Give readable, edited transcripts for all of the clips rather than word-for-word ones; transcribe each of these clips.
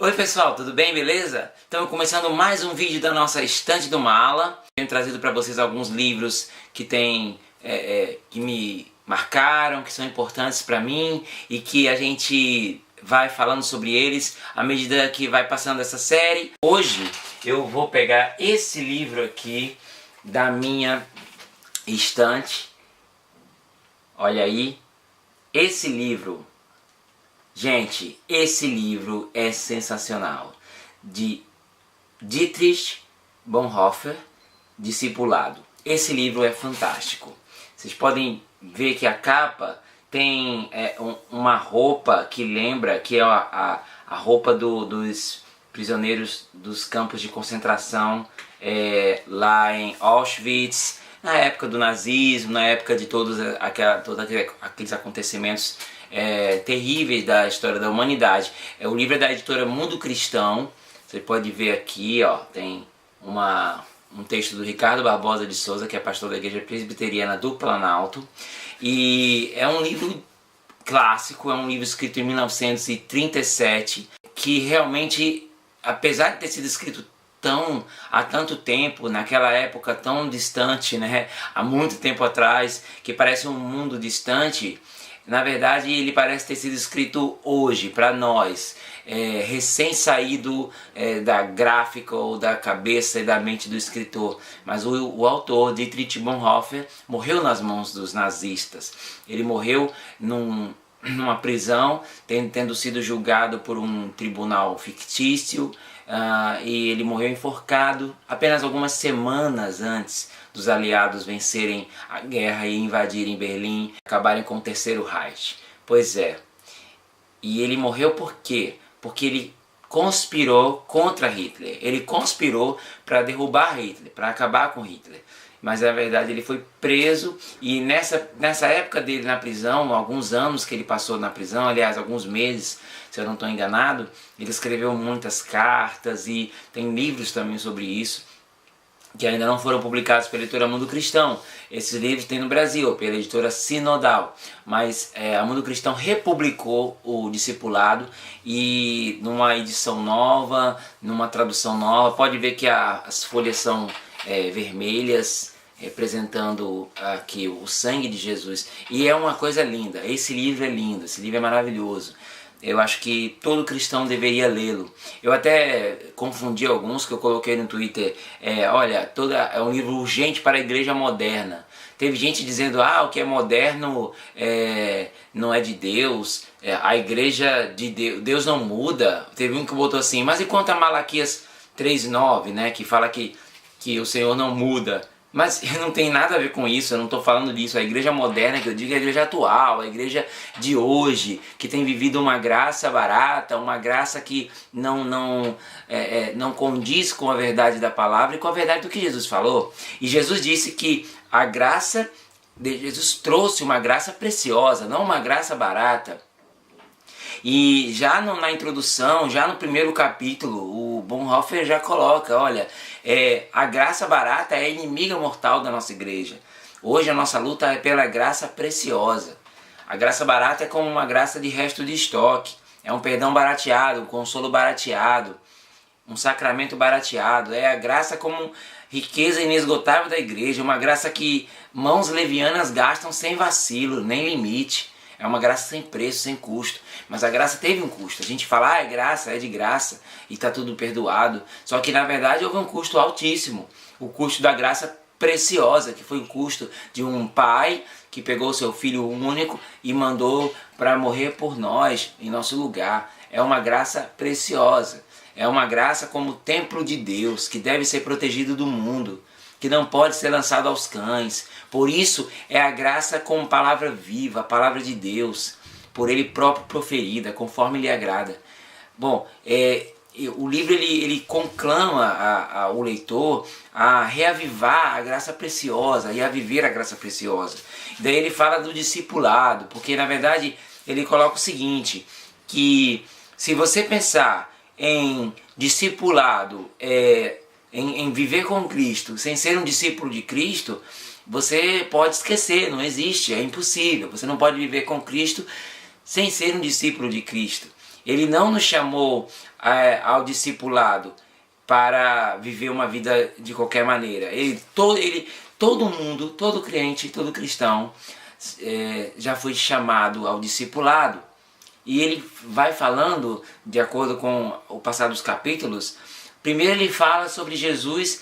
Oi pessoal, tudo bem, beleza? Estamos começando mais um vídeo da nossa estante do Mala. Tenho trazido para vocês alguns livros que que me marcaram, que são importantes para mim e que a gente vai falando sobre eles à medida que vai passando essa série. Hoje eu vou pegar esse livro aqui da minha estante. Olha aí, esse livro. Gente, esse livro é sensacional, de Dietrich Bonhoeffer, Discipulado. Esse livro é fantástico. Vocês podem ver que a capa tem uma roupa que lembra, que é a roupa dos prisioneiros dos campos de concentração lá em Auschwitz, na época do nazismo, na época de todos aqueles acontecimentos terríveis da história da humanidade. O livro é da editora Mundo Cristão. Você pode ver aqui, ó, tem um texto do Ricardo Barbosa de Souza, que é pastor da Igreja Presbiteriana do Planalto. E é um livro clássico, é um livro escrito em 1937, que realmente, apesar de ter sido escrito há tanto tempo, naquela época tão distante, né, há muito tempo atrás, que parece um mundo distante, na verdade ele parece ter sido escrito hoje, para nós, recém-saído da gráfica ou da cabeça e da mente do escritor. Mas o autor, Dietrich Bonhoeffer, morreu nas mãos dos nazistas. Ele morreu numa prisão, tendo sido julgado por um tribunal fictício, e ele morreu enforcado apenas algumas semanas antes dos aliados vencerem a guerra e invadirem Berlim, acabarem com o Terceiro Reich. Pois é. E ele morreu por quê? Porque ele conspirou contra Hitler. Ele conspirou para derrubar Hitler, para acabar com Hitler. Mas na verdade ele foi preso, e nessa época dele na prisão, alguns anos que ele passou na prisão, aliás alguns meses, se eu não estou enganado, ele escreveu muitas cartas e tem livros também sobre isso, que ainda não foram publicados pela editora Mundo Cristão. Esses livros tem no Brasil, pela editora Sinodal, mas a Mundo Cristão republicou o Discipulado, e numa edição nova, numa tradução nova. Pode ver que as folhas são vermelhas, representando aqui o sangue de Jesus, e é uma coisa linda. Esse livro é lindo, esse livro é maravilhoso. Eu acho que todo cristão deveria lê-lo. Eu até confundi alguns que eu coloquei no Twitter. Olha, é um livro urgente para a igreja moderna. Teve gente dizendo, o que é moderno não é de Deus, a igreja de Deus não muda. Teve um que botou assim, mas e quanto a Malaquias 3:9, né, que fala que o Senhor não muda? Mas não tem nada a ver com isso, eu não estou falando disso. A igreja moderna que eu digo é a igreja atual, a igreja de hoje, que tem vivido uma graça barata, uma graça que não condiz com a verdade da palavra e com a verdade do que Jesus falou. E Jesus disse que a graça de Jesus trouxe uma graça preciosa, não uma graça barata. E já na introdução, já no primeiro capítulo, o Bonhoeffer já coloca, olha, a graça barata é a inimiga mortal da nossa igreja. Hoje a nossa luta é pela graça preciosa. A graça barata é como uma graça de resto de estoque. É um perdão barateado, um consolo barateado, um sacramento barateado. É a graça como riqueza inesgotável da igreja, uma graça que mãos levianas gastam sem vacilo, nem limite. É uma graça sem preço, sem custo. Mas a graça teve um custo. A gente fala, é graça, é de graça, e está tudo perdoado. Só que na verdade houve um custo altíssimo. O custo da graça preciosa, que foi o custo de um pai que pegou seu filho único e mandou para morrer por nós, em nosso lugar. É uma graça preciosa. É uma graça como templo de Deus, que deve ser protegido do mundo, que não pode ser lançado aos cães. Por isso é a graça como palavra viva, a palavra de Deus, por Ele próprio proferida, conforme lhe agrada. Bom, o livro ele conclama o leitor a reavivar a graça preciosa e a viver a graça preciosa. Daí ele fala do discipulado, porque na verdade ele coloca o seguinte, que se você pensar em discipulado, em viver com Cristo, sem ser um discípulo de Cristo, você pode esquecer, não existe, é impossível. Você não pode viver com Cristo sem ser um discípulo de Cristo. Ele não nos chamou ao discipulado para viver uma vida de qualquer maneira. Todo mundo, todo crente, todo cristão já foi chamado ao discipulado. E ele vai falando, de acordo com o passar dos capítulos, primeiro ele fala sobre Jesus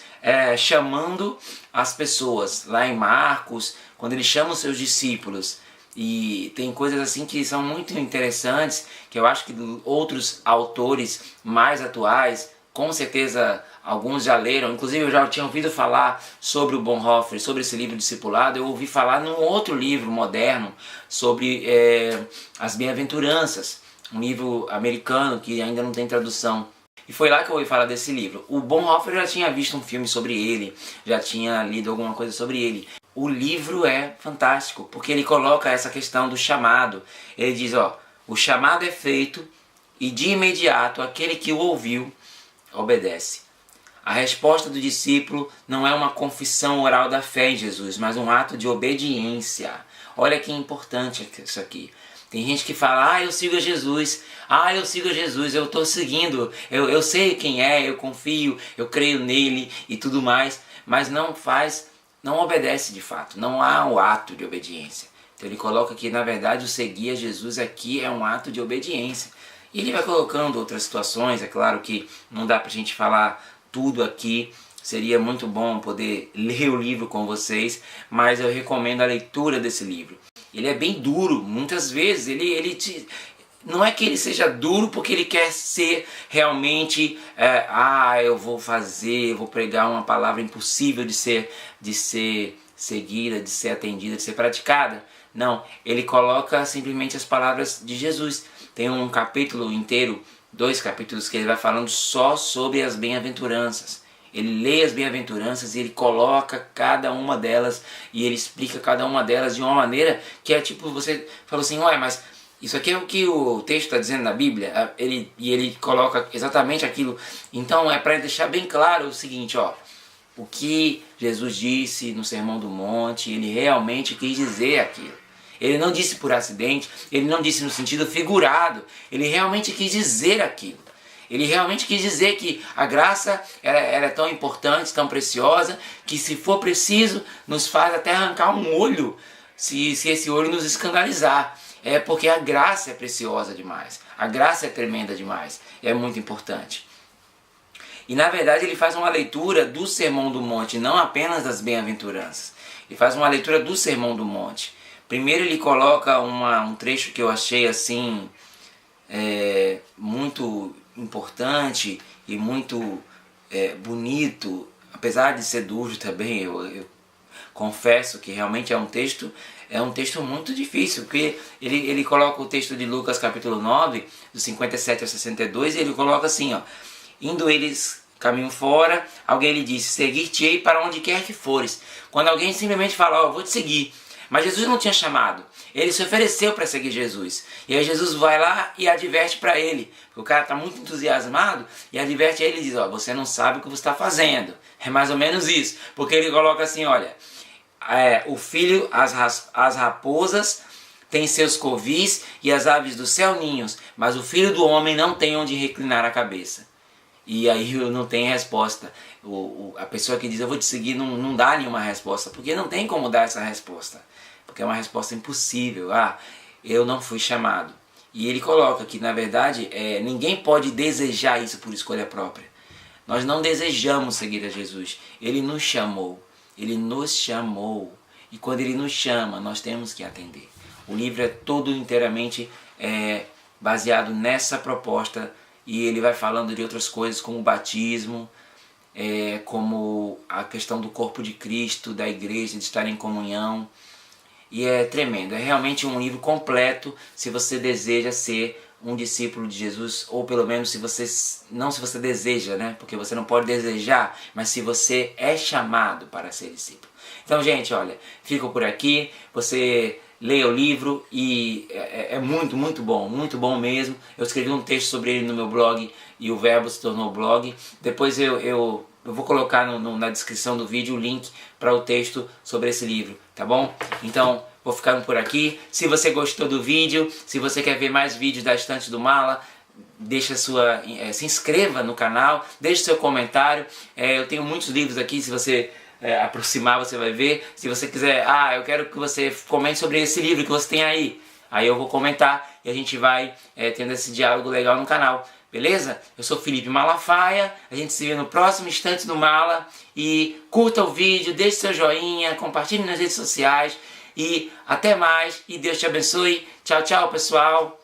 chamando as pessoas, lá em Marcos, quando ele chama os seus discípulos. E tem coisas assim que são muito interessantes, que eu acho que outros autores mais atuais, com certeza alguns já leram, inclusive eu já tinha ouvido falar sobre o Bonhoeffer, sobre esse livro Discipulado. Eu ouvi falar num outro livro moderno sobre as Bem-aventuranças, um livro americano que ainda não tem tradução. E foi lá que eu ouvi falar desse livro. O Bonhoeffer já tinha visto um filme sobre ele, já tinha lido alguma coisa sobre ele. O livro é fantástico, porque ele coloca essa questão do chamado. Ele diz, o chamado é feito e de imediato aquele que o ouviu obedece. A resposta do discípulo não é uma confissão oral da fé em Jesus, mas um ato de obediência. Olha que importante isso aqui. Tem gente que fala, eu sigo a Jesus, eu sigo a Jesus, eu estou seguindo, eu sei quem é, eu confio, eu creio nele e tudo mais, mas não obedece de fato, não há o ato de obediência. Então ele coloca que na verdade o seguir a Jesus aqui é um ato de obediência. E ele vai colocando outras situações, é claro que não dá pra gente falar tudo aqui, seria muito bom poder ler o livro com vocês, mas eu recomendo a leitura desse livro. Ele é bem duro, muitas vezes, não é que ele seja duro porque ele quer ser realmente, eu vou pregar uma palavra impossível de ser seguida, de ser atendida, de ser praticada. Não, ele coloca simplesmente as palavras de Jesus. Tem um capítulo inteiro, 2 capítulos, que ele vai falando só sobre as bem-aventuranças. Ele lê as bem-aventuranças e ele coloca cada uma delas e ele explica cada uma delas de uma maneira que é tipo, você falou assim, mas isso aqui é o que o texto está dizendo na Bíblia? Ele coloca exatamente aquilo. Então é para deixar bem claro o seguinte, o que Jesus disse no Sermão do Monte, ele realmente quis dizer aquilo. Ele não disse por acidente, ele não disse no sentido figurado, ele realmente quis dizer aquilo. Ele realmente quis dizer que a graça ela é tão importante, tão preciosa, que se for preciso, nos faz até arrancar um olho, se esse olho nos escandalizar. É porque a graça é preciosa demais, a graça é tremenda demais, é muito importante. E na verdade ele faz uma leitura do Sermão do Monte, não apenas das bem-aventuranças. Ele faz uma leitura do Sermão do Monte. Primeiro ele coloca um trecho que eu achei assim muito importante e muito bonito, apesar de ser duro também. Eu confesso que realmente é um texto muito difícil, porque ele coloca o texto de Lucas capítulo 9, do 57 ao 62, e ele coloca assim, indo eles caminho fora, alguém lhe disse, seguir-te-ei para onde quer que fores. Quando alguém simplesmente fala, eu vou te seguir, mas Jesus não tinha chamado, ele se ofereceu para seguir Jesus, e aí Jesus vai lá e adverte para ele, porque o cara está muito entusiasmado, e adverte a ele e diz, você não sabe o que você está fazendo, é mais ou menos isso, porque ele coloca assim, o filho, as raposas têm seus covis e as aves do céu ninhos, mas o filho do homem não tem onde reclinar a cabeça. E aí não tem resposta. A pessoa que diz eu vou te seguir não dá nenhuma resposta, porque não tem como dar essa resposta, porque é uma resposta impossível. Eu não fui chamado. E ele coloca que na verdade ninguém pode desejar isso por escolha própria. Nós não desejamos seguir a Jesus, ele nos chamou. Ele nos chamou, e quando ele nos chama, nós temos que atender. O livro é todo inteiramente baseado nessa proposta, e ele vai falando de outras coisas como o batismo, como a questão do corpo de Cristo, da igreja, de estar em comunhão. E é tremendo, é realmente um livro completo se você deseja ser um discípulo de Jesus, ou pelo menos se você deseja, né? Porque você não pode desejar, mas se você é chamado para ser discípulo. Então, gente, olha, fico por aqui, você leia o livro e é muito, muito bom mesmo. Eu escrevi um texto sobre ele no meu blog e o Verbo se tornou blog. Depois eu vou colocar na descrição do vídeo o link para o texto sobre esse livro, tá bom? Então, vou ficando por aqui. Se você gostou do vídeo, se você quer ver mais vídeos da Estante do Mala, deixa se inscreva no canal, deixe seu comentário. Eu tenho muitos livros aqui, se você aproximar você vai ver. Se você quiser, eu quero que você comente sobre esse livro que você tem aí eu vou comentar e a gente vai tendo esse diálogo legal no canal, beleza? Eu sou Felipe Malafaia, a gente se vê no próximo Instante do Mala e curta o vídeo, deixe seu joinha, compartilhe nas redes sociais e até mais e Deus te abençoe. Tchau, tchau, pessoal!